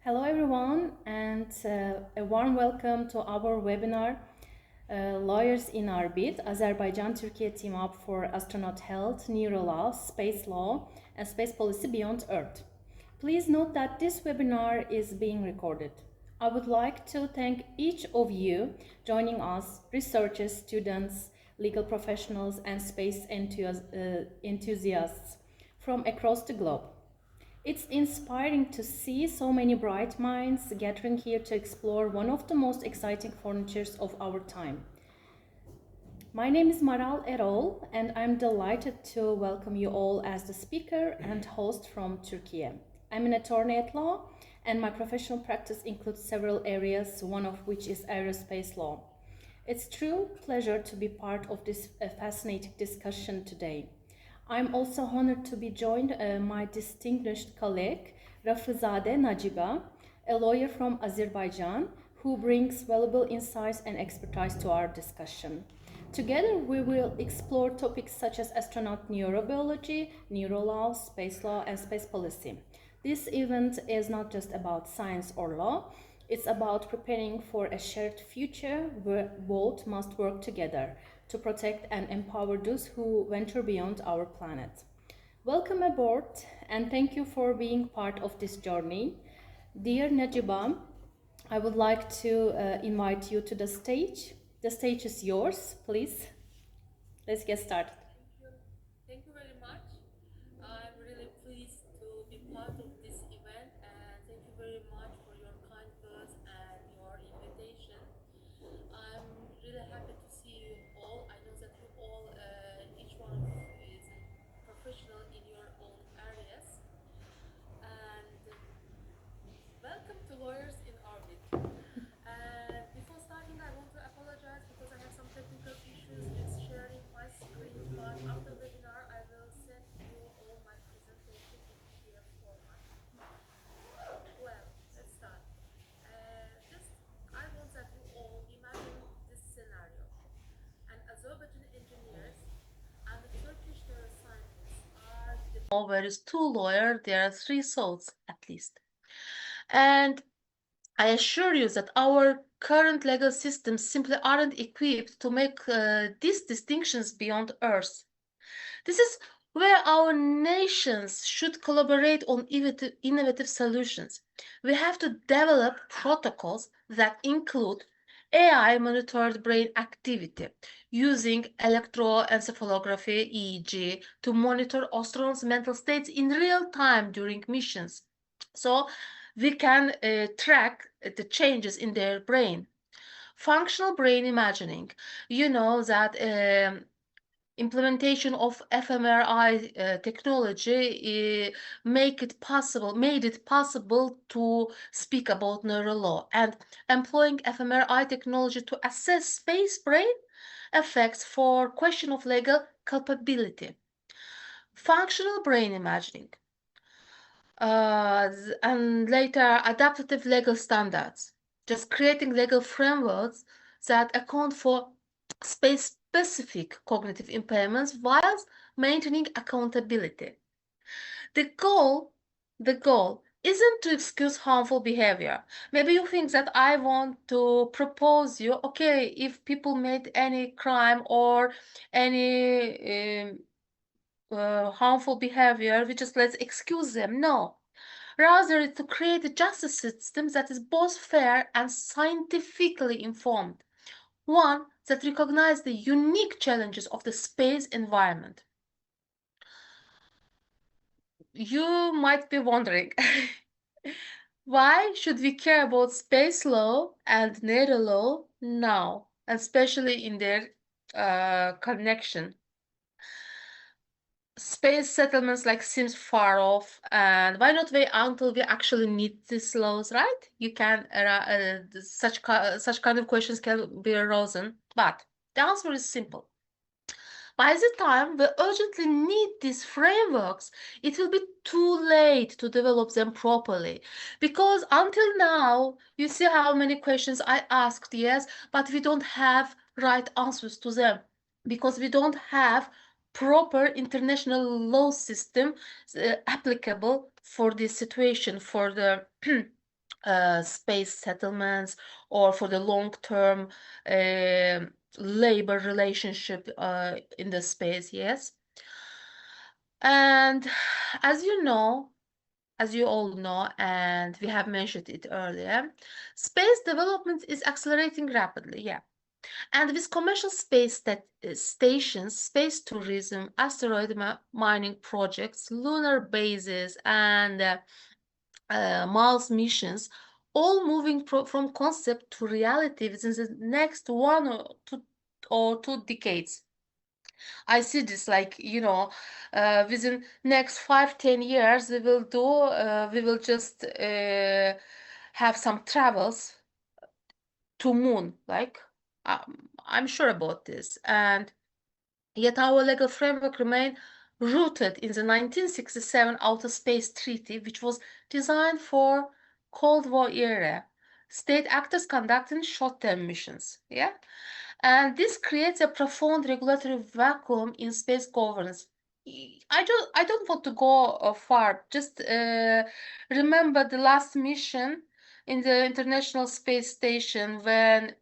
Hello everyone and a warm welcome to our webinar Lawyers in Orbit, Azerbaijan Türkiye team up for astronaut health, NeuroLaw, space law and space policy beyond Earth. Please note that this webinar is being recorded. I would like to thank each of you joining us, researchers, students, legal professionals and space enthusiasts from across the globe. It's inspiring to see so many bright minds gathering here to explore one of the most exciting frontiers of our time. My name is Maral Erol, and I'm delighted to welcome you all as the speaker and host from Türkiye. I'm an attorney at law, and my professional practice includes several areas, one of which is aerospace law. It's a true pleasure to be part of this fascinating discussion today. I'm also honored to be joined my distinguished colleague, Rafizade Najiba, a lawyer from Azerbaijan, who brings valuable insights and expertise to our discussion. Together, we will explore topics such as astronaut neurobiology, NeuroLaw, space law, and space policy. This event is not just about science or law, it's about preparing for a shared future where both must work together to protect and empower those who venture beyond our planet. Welcome aboard and thank you for being part of this journey. Dear Najiba, I would like to invite you to the stage. The stage is yours, please. Let's get started. Thank you very much. I'm really pleased to be part of this event and thank you very much for your kind words and your invitation. I'm really happy to see you all. I know that you all, each one of you is a professional in your own areas. And welcome to Lawyers in Orbit. And before starting, I want to apologize because I have some technical issues with sharing my screen. But after the webinar, I will send you all my presentation in PDF format. Well, let's start. Just, I want that you all imagine this scenario. And Azerbaijan engineers and the Turkish neuroscientists are the where is two lawyers, there are three souls at least. And I assure you that our current legal systems simply aren't equipped to make these distinctions beyond Earth. This is where our nations should collaborate on innovative solutions. We have to develop protocols that include AI monitored brain activity using electroencephalography, EEG, to monitor astronauts' mental states in real time during missions. So we can track the changes in their brain. Functional brain imagining. You know that implementation of fMRI technology made it possible to speak about NeuroLaw, and employing fMRI technology to assess space brain effects for question of legal culpability. Functional brain imagining. And later adaptive legal standards, just creating legal frameworks that account for space-specific cognitive impairments whilst maintaining accountability. The goal isn't to excuse harmful behavior. Maybe you think that I want to propose you, okay, if people made any crime or any harmful behavior, we just let's excuse them. No. Rather, to create a justice system that is both fair and scientifically informed, one that recognizes the unique challenges of the space environment. You might be wondering, why should we care about space law and NATO law now, especially in their connection? Space settlements like seems far off, and why not wait until we actually need these laws, right? You can such kind of questions can be arisen, but the answer is simple. By the time we urgently need these frameworks, it will be too late to develop them properly. Because until now, you see how many questions I asked, yes, but we don't have right answers to them because we don't have proper international law system applicable for this situation, for the space settlements or for the long-term labor relationship in the space, yes. And as you know, as you all know, and we have mentioned it earlier, space development is accelerating rapidly, yeah. And with commercial space stations, space tourism, asteroid mining projects, lunar bases, and Mars missions, all moving from concept to reality within the next 1 or 2 decades. I see this like, within next 5-10 years, we will just have some travels to moon, like, I'm sure about this. And yet our legal framework remained rooted in the 1967 Outer Space Treaty, which was designed for Cold War era state actors conducting short-term missions. Yeah, and this creates a profound regulatory vacuum in space governance. I don't want to go far. Just remember the last mission in the International Space Station when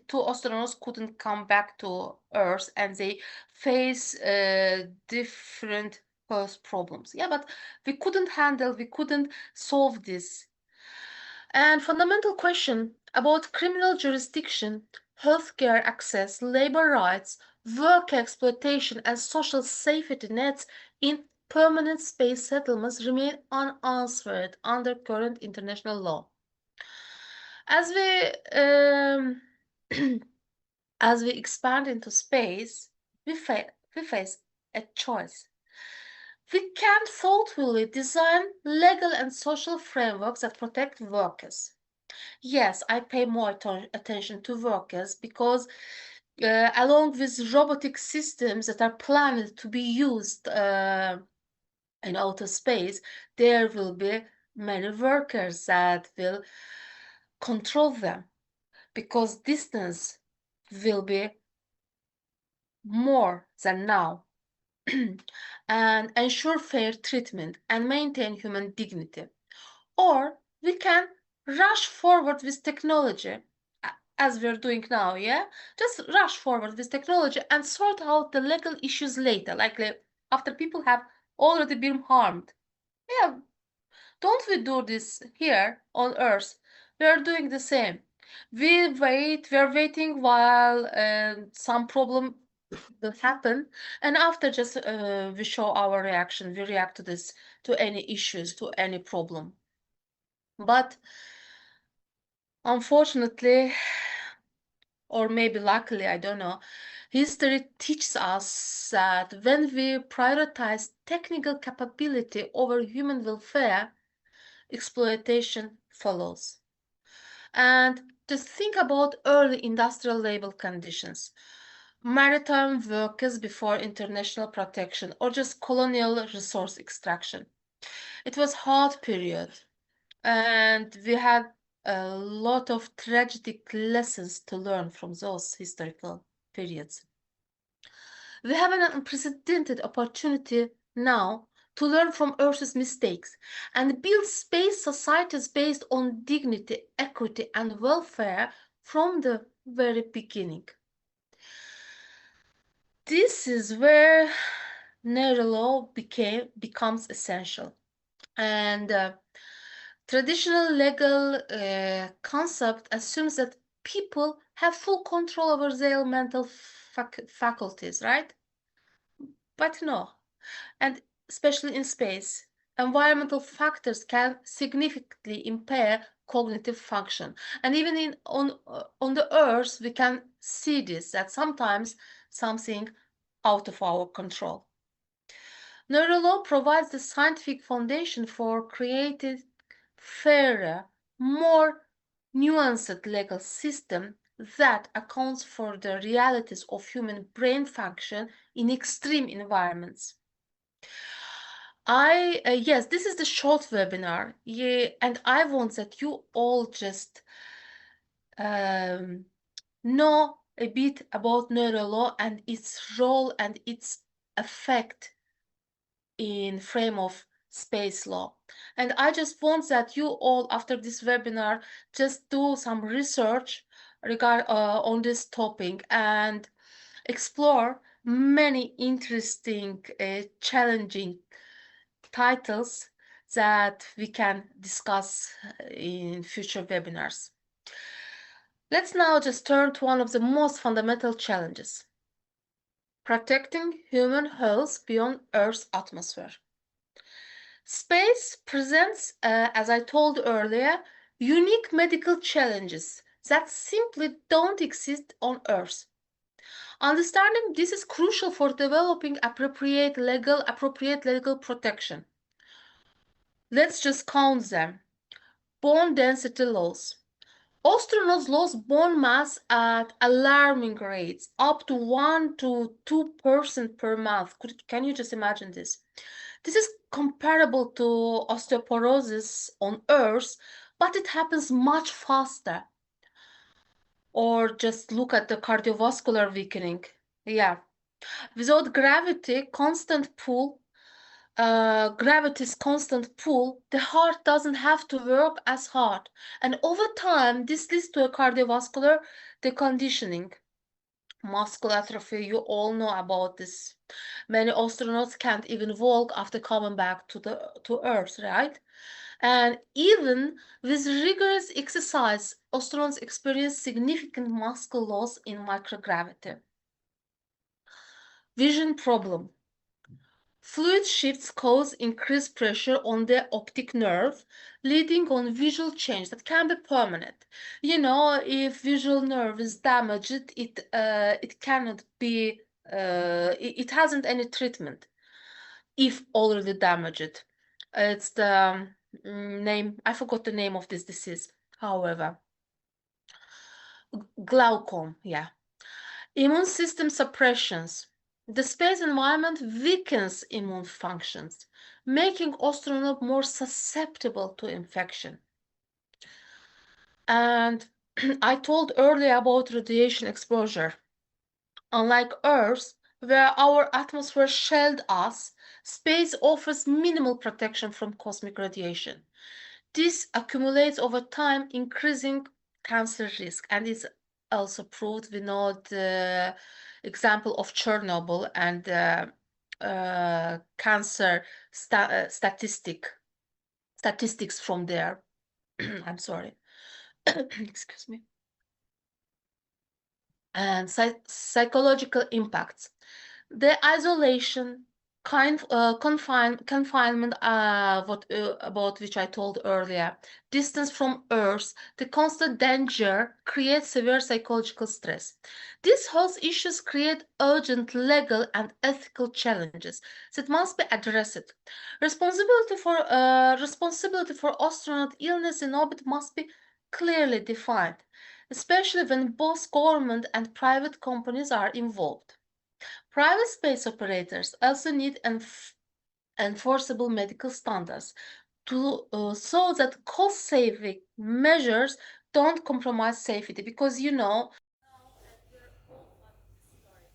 two astronauts couldn't come back to Earth and they face different health problems. Yeah, but we couldn't solve this. And fundamental question about criminal jurisdiction, healthcare access, labor rights, work exploitation, and social safety nets in permanent space settlements remain unanswered under current international law. As we as we expand into space, we face a choice. We can thoughtfully design legal and social frameworks that protect workers. Yes, I pay more attention to workers because, along with robotic systems that are planned to be used in outer space, there will be many workers that will control them because distance will be more than now and ensure fair treatment and maintain human dignity. Or we can rush forward with technology as we're doing now, yeah? Just rush forward with technology and sort out the legal issues later, like after people have already been harmed. Yeah, don't we do this here on Earth? We are doing the same. We're waiting while some problem will happen, and after just we show our reaction, we react to this, to any issues, to any problem. But unfortunately, or maybe luckily, I don't know, history teaches us that when we prioritize technical capability over human welfare, exploitation follows. And just think about early industrial labor conditions, maritime workers before international protection, or just colonial resource extraction. It was hard period, and we had a lot of tragic lessons to learn from those historical periods. We have an unprecedented opportunity now to learn from Earth's mistakes and build space societies based on dignity, equity, and welfare from the very beginning. This is where NeuroLaw becomes essential. And traditional legal concept assumes that people have full control over their mental faculties, right? But no, and especially in space, environmental factors can significantly impair cognitive function. And even on the Earth, we can see this, that sometimes something out of our control. NeuroLaw provides the scientific foundation for creating fairer, more nuanced legal system that accounts for the realities of human brain function in extreme environments. Yes, this is the short webinar, yeah, and I want that you all just know a bit about NeuroLaw and its role and its effect in frame of space law. And I just want that you all, after this webinar, just do some research on this topic and explore many interesting, challenging titles that we can discuss in future webinars. Let's now just turn to one of the most fundamental challenges: protecting human health beyond Earth's atmosphere. Space presents, as I told earlier, unique medical challenges that simply don't exist on Earth. Understanding this is crucial for developing appropriate legal protection. Let's just count them. Bone density loss. Astronauts lost bone mass at alarming rates, up to 1 to 2% per month. Can you just imagine this? This is comparable to osteoporosis on Earth, but it happens much faster. Or just look at the cardiovascular weakening. Yeah. Without gravity's constant pull, the heart doesn't have to work as hard. And over time, this leads to a cardiovascular deconditioning. Muscular atrophy, you all know about this. Many astronauts can't even walk after coming back to Earth, right? And even with rigorous exercise, astronauts experience significant muscle loss in microgravity. Vision problem. Fluid shifts cause increased pressure on the optic nerve, leading on visual change that can be permanent. You know, if visual nerve is damaged, it cannot be, it hasn't any treatment if already damaged. It's the name, I forgot the name of this disease, however. Glaucoma, yeah. Immune system suppressions. The space environment weakens immune functions, making astronauts more susceptible to infection. And I told earlier about radiation exposure. Unlike Earth, where our atmosphere shields us, space offers minimal protection from cosmic radiation. This accumulates over time, increasing cancer risk, and is also proved. We know the example of Chernobyl and cancer statistics from there. I'm sorry. Excuse me. And psychological impacts. The isolation, confinement, about which I told earlier, distance from Earth, the constant danger creates severe psychological stress. These health issues create urgent legal and ethical challenges that must be addressed. Responsibility for astronaut illness in orbit must be clearly defined, especially when both government and private companies are involved. Private space operators also need enforceable medical standards so that cost-saving measures don't compromise safety, because you know. Now, and we're all part of the story.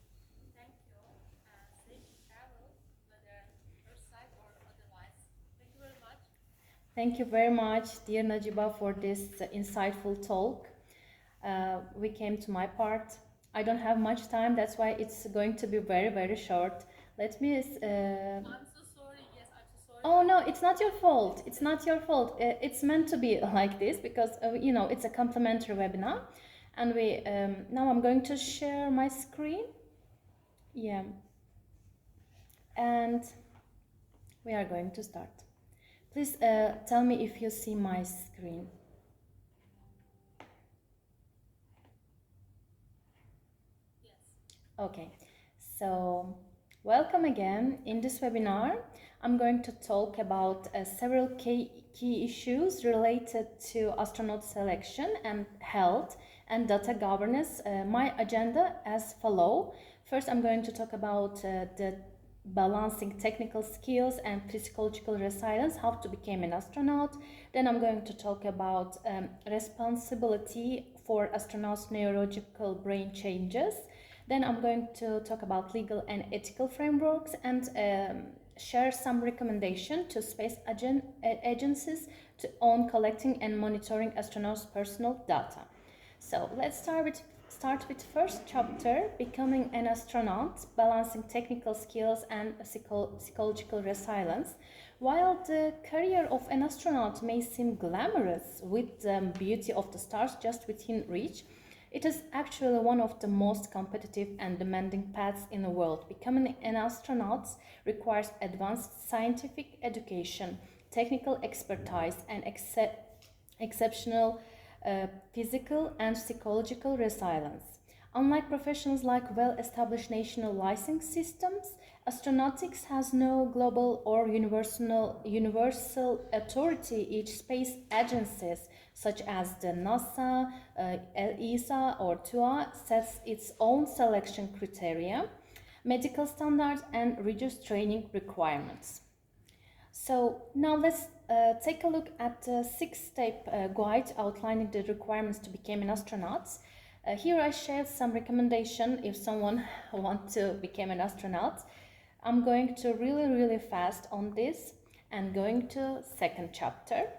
Thank you, and safe travels, whether Earthside or otherwise. Thank you very much. Thank you very much, dear Najiba, for this insightful talk. We came to my part. I don't have much time, that's why it's going to be very, very short. Let me. I'm so sorry. Yes, I'm so sorry. Oh no, it's not your fault. It's not your fault. It's meant to be like this because you know it's a complimentary webinar, and we now I'm going to share my screen. Yeah, and we are going to start. Please tell me if you see my screen. Yes. Okay, so welcome again. In this webinar, I'm going to talk about several key issues related to astronaut selection and health and data governance. My agenda as follow. First, I'm going to talk about the balancing technical skills and physiological resilience, how to become an astronaut. Then I'm going to talk about responsibility for astronauts' neurological brain changes. Then I'm going to talk about legal and ethical frameworks and share some recommendation to space agencies to own collecting and monitoring astronauts' personal data. So let's start with first chapter, becoming an astronaut, balancing technical skills and psychological resilience. While the career of an astronaut may seem glamorous with the beauty of the stars just within reach, it is actually one of the most competitive and demanding paths in the world. Becoming an astronaut requires advanced scientific education, technical expertise, and exceptional physical and psychological resilience. Unlike professions like well-established national licensing systems, astronautics has no global or universal authority. Each space agencies, such as the NASA, ESA, or TUA, sets its own selection criteria, medical standards, and rigorous training requirements. So now let's take a look at the 6-step guide outlining the requirements to become an astronaut. Here I shared some recommendation if someone wants to become an astronaut. I'm going to really fast on this and going to second chapter.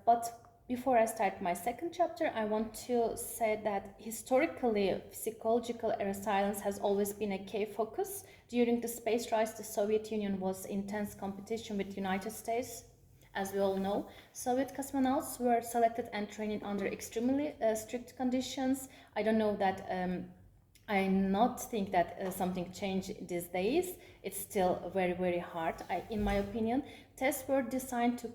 But before I start my second chapter, I want to say that historically, psychological resilience has always been a key focus. During the space race, the Soviet Union was in intense competition with the United States. As we all know, Soviet cosmonauts were selected and trained under extremely strict conditions. I don't know that, I not think that something changed these days. It's still very hard, in my opinion. Tests were designed to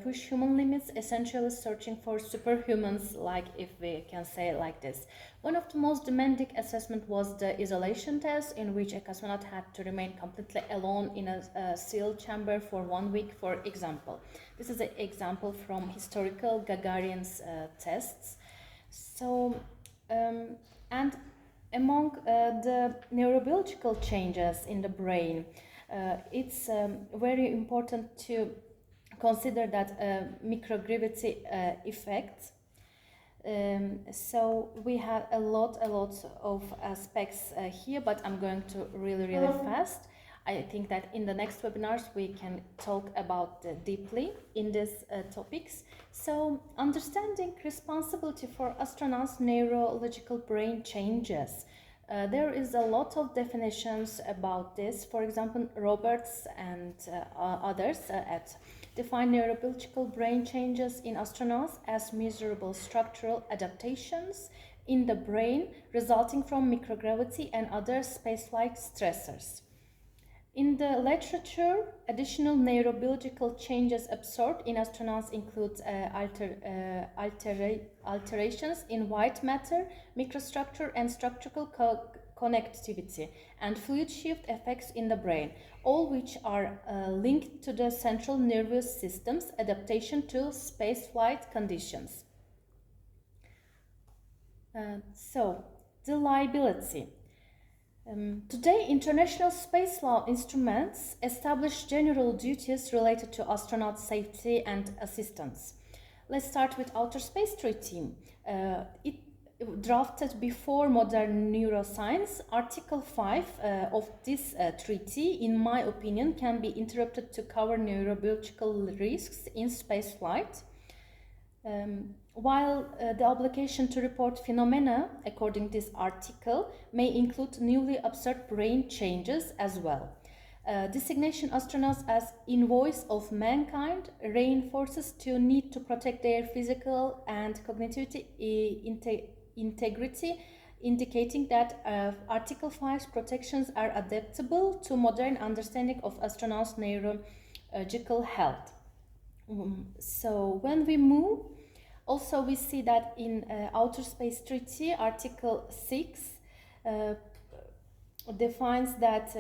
push human limits, essentially searching for superhumans, like if we can say it like this. One of the most demanding assessment was the isolation test, in which a cosmonaut had to remain completely alone in a sealed chamber for 1 week, for example. This is an example from historical Gagarin's tests. So, and among the neurobiological changes in the brain, it's very important to consider that microgravity effect. So we have a lot of aspects here, but I'm going to really fast. I think that in the next webinars we can talk about deeply in these topics. So understanding responsibility for astronauts' neurological brain changes. There is a lot of definitions about this. For example, Roberts and others define neurobiological brain changes in astronauts as measurable structural adaptations in the brain resulting from microgravity and other spaceflight stressors. In the literature, additional neurobiological changes observed in astronauts include alterations in white matter, microstructure, and structural connectivity, and fluid shift effects in the brain, all which are linked to the central nervous system's adaptation to spaceflight conditions. So, the liability. Today, international space law instruments establish general duties related to astronaut safety and assistance. Let's start with Outer Space Treaty. It drafted before modern neuroscience. Article 5 of this treaty, in my opinion, can be interpreted to cover neurobiological risks in spaceflight. While the obligation to report phenomena, according to this article, may include newly observed brain changes as well. Designation astronauts as envoys of mankind reinforces the need to protect their physical and cognitive integrity, indicating that Article 5's protections are adaptable to modern understanding of astronauts' neurological health. So when we move, also we see that in Outer Space Treaty, Article 6 defines that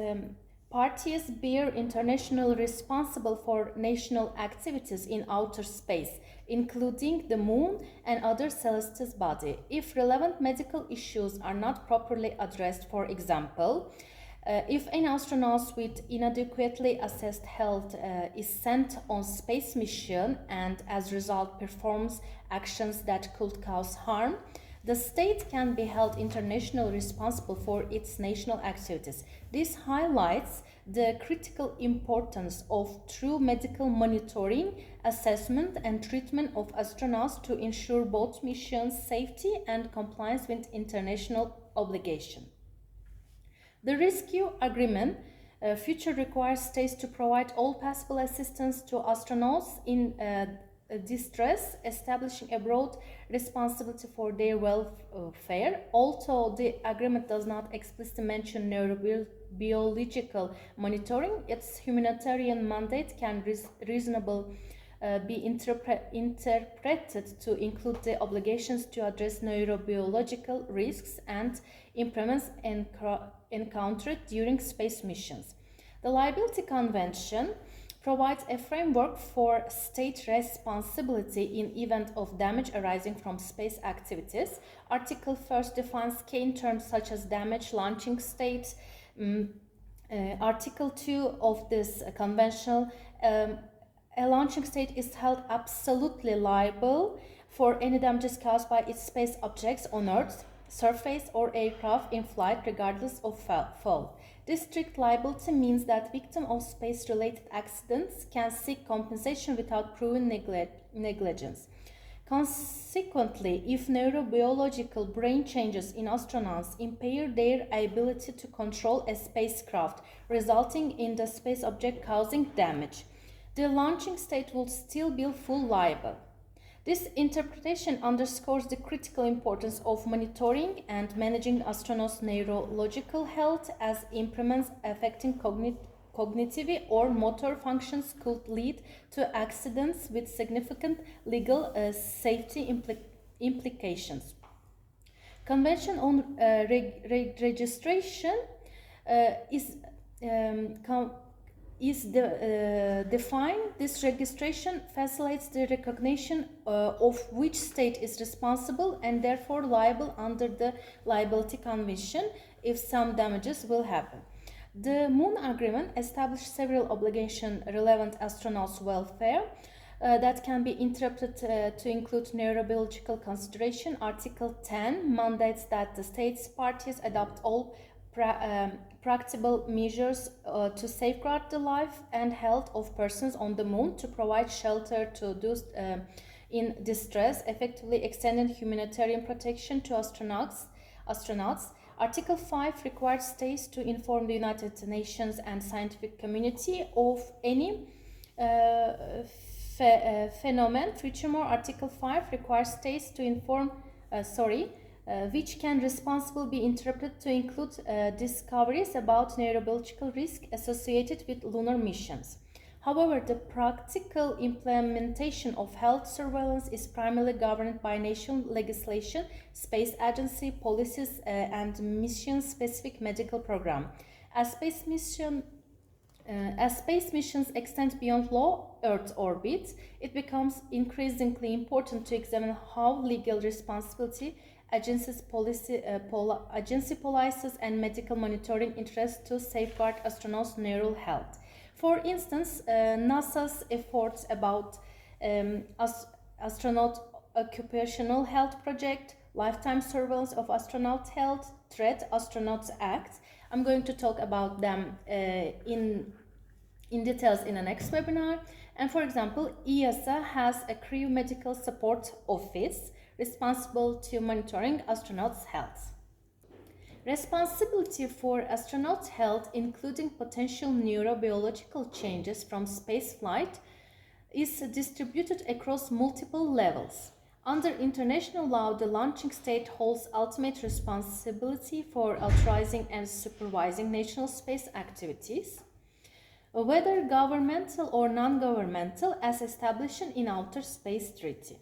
parties bear international responsible for national activities in outer space, including the moon and other celestial bodies, if relevant medical issues are not properly addressed. For example, if an astronaut with inadequately assessed health is sent on space mission and as a result performs actions that could cause harm, the state can be held internationally responsible for its national activities. This highlights the critical importance of true medical monitoring, assessment, and treatment of astronauts to ensure both missions' safety and compliance with international obligation. The rescue agreement future requires states to provide all possible assistance to astronauts in distress, establishing a broad responsibility for their welfare. Although the agreement does not explicitly mention neurobiological monitoring, its humanitarian mandate can reasonably be interpreted to include the obligations to address neurobiological risks and impairments encountered during space missions. The Liability Convention provides a framework for state responsibility in event of damage arising from space activities. Article 1 defines key terms such as damage, launching state. Article 2 of this convention, a launching state is held absolutely liable for any damages caused by its space objects on Earth, surface, or aircraft in flight, regardless of fall. This strict liability means that victims of space-related accidents can seek compensation without proving negligence. Consequently, if neurobiological brain changes in astronauts impair their ability to control a spacecraft, resulting in the space object causing damage, the launching state will still be fully liable. This interpretation underscores the critical importance of monitoring and managing astronauts' neurological health, as impairments affecting cognitive or motor functions could lead to accidents with significant legal safety implications. Convention on registration defined. This registration facilitates the recognition of which state is responsible and therefore liable under the Liability Convention if some damages will happen. The Moon Agreement established several obligations relevant astronauts' welfare that can be interpreted to include neurobiological consideration. Article 10 mandates that the states parties adopt all practicable measures to safeguard the life and health of persons on the moon, to provide shelter to those in distress, effectively extending humanitarian protection to astronauts. Article 5 requires states to inform the United Nations and scientific community of any phenomenon. Furthermore, Article 5 requires states to inform, which can responsibly be interpreted to include discoveries about neurobiological risk associated with lunar missions. However, the practical implementation of health surveillance is primarily governed by national legislation, space agency policies, and mission-specific medical program. As space missions extend beyond low Earth orbit, it becomes increasingly important to examine how legal responsibility, agency policies, and medical monitoring interest to safeguard astronauts' neural health. For instance, NASA's efforts about astronaut occupational health project, lifetime surveillance of astronaut health, Threat Astronauts Act. I'm going to talk about them in details in the next webinar. And for example, ESA has a crew medical support office responsible to monitoring astronauts' health. Responsibility for astronauts' health, including potential neurobiological changes from spaceflight, is distributed across multiple levels. Under international law, the launching state holds ultimate responsibility for authorizing and supervising national space activities, whether governmental or non-governmental, as established in Outer Space Treaty.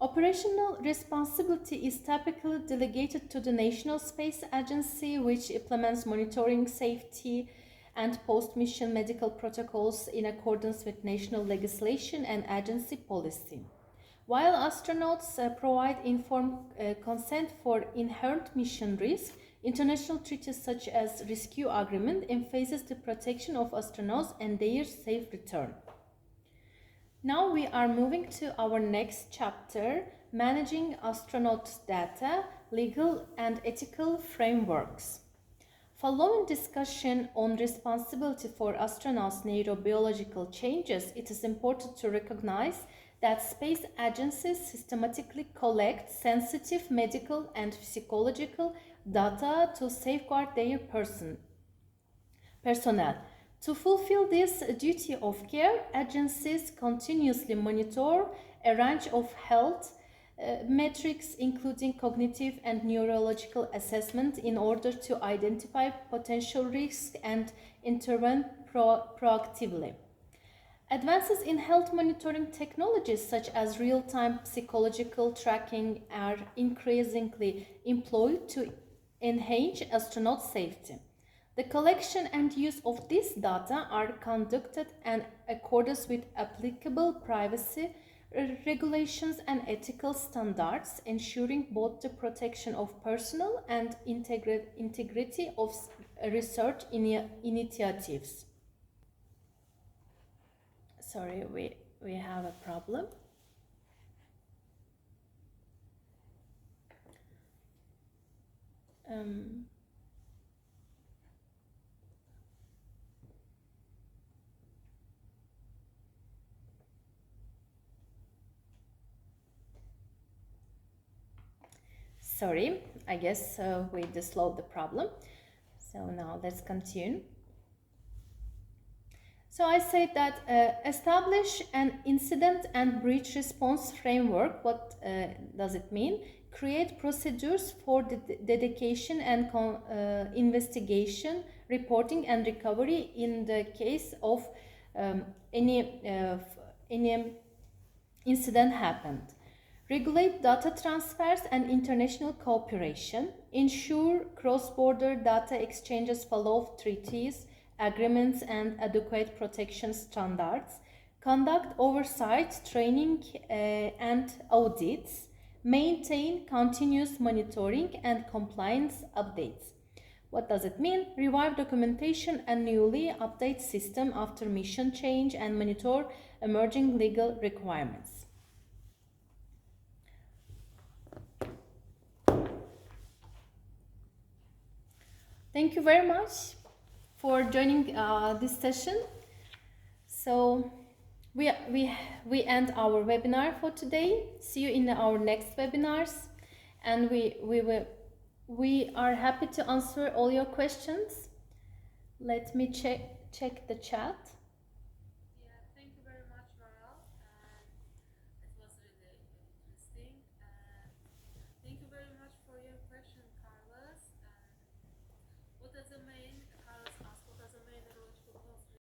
Operational responsibility is typically delegated to the National Space Agency, which implements monitoring, safety, and post-mission medical protocols in accordance with national legislation and agency policy. While astronauts provide informed consent for inherent mission risk, international treaties such as Rescue Agreement emphasize the protection of astronauts and their safe return. Now we are moving to our next chapter, Managing Astronauts' Data, Legal and Ethical Frameworks. Following discussion on responsibility for astronauts' neurobiological changes, it is important to recognize that space agencies systematically collect sensitive medical and physiological data to safeguard their personnel. To fulfill this duty of care, agencies continuously monitor a range of health metrics, including cognitive and neurological assessment, in order to identify potential risks and intervene proactively. Advances in health monitoring technologies such as real-time psychological tracking are increasingly employed to enhance astronaut safety. The collection and use of this data are conducted in accordance with applicable privacy regulations and ethical standards, ensuring both the protection of personal and integrity of research initiatives. Sorry, we have a problem. Sorry, I guess we dislodged the problem. So now let's continue. So I said that establish an incident and breach response framework. What does it mean? Create procedures for the dedication and investigation, reporting and recovery in the case of any incident happened. Regulate data transfers and international cooperation. Ensure cross-border data exchanges follow treaties, agreements, and adequate protection standards. Conduct oversight, training, and audits. Maintain continuous monitoring and compliance updates. What does it mean? Revive documentation annually, update system after mission change, and monitor emerging legal requirements. Thank you very much for joining this session. So we end our webinar for today. See you in our next webinars, and we are happy to answer all your questions. Let me check the chat.